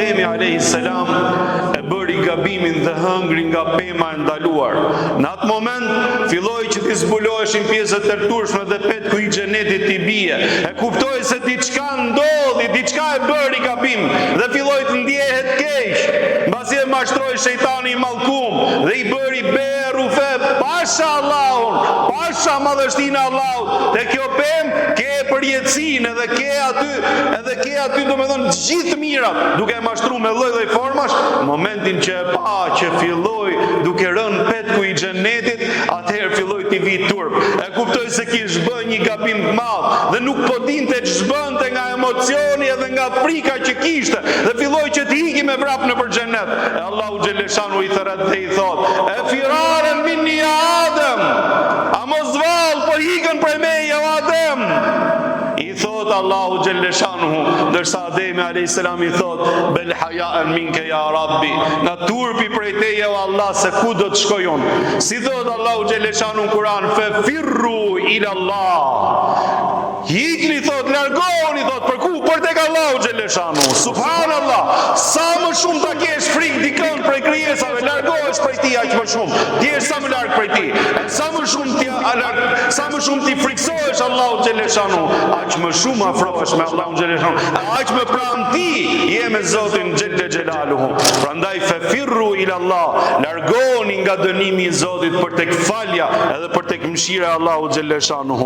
Ademi a.s. e bëri gabimin dhe hëngri nga pema e ndaluar. Në atë moment filloi që t'i zbuloheshin pjesët e turshme dhe petku i xhenetit i bie. E kuptoi se diçka ndodhi, diçka e bëri gabim dhe filloi të ndjehet keq. Mbasi e mashtroi shejtani i mallkum dhe i bëri berrufe pasha Allahun, pasha madhështinë e Allahut. Dhe kjo pemë ke përjetësinë edhe ke aty domethënë të gjithë mirat, duke e mashtruar me lloj-lloj formash. Momentin që e pa që filloi duke rënë petku i xhenetit, atëherë filloi t'i vi turp. E kuptoi se kish bën një gabim të madh dhe nuk po dinte ç'bënte nga emocioni edhe nga frika që kishte dhe filloi që të ikë me vrap nëpër xhenet. E Allahu xheleshanu i thret dhe i thot: "E firaren minni ya Adem, a mos vall po ikën prej meje o Adem." I thot Allahu xheleshanu, ndërsa Ademi a.s. i thot: "Bel haya'an minke ya Rabbi." Na turpi prej teje o Allah, se ku do të shkoj unë. Si thot Allahu xheleshanu në Kur'an: "Fe firru ila Allah." Hikni, thot, largoni, thot, për ku? Për tek Allahu xheleshanu. Subhanallah. Sa më shumë ta kesh frikë dikën prej krijesave, largohesh prej tij aq më shumë. Ti je sa më larg prej tij. Sa më shumë ti friksohesh Allahu xheleshanu, aq më shumë afrohesh me Allahun xheleshanu. Aq më pranë ti je me Zotin xhelle xhelaluhu. Prandaj fe firru ila Allah, largoni nga dënimi i Zotit për tek falja edhe për tek mëshira e Allahut xheleshanu.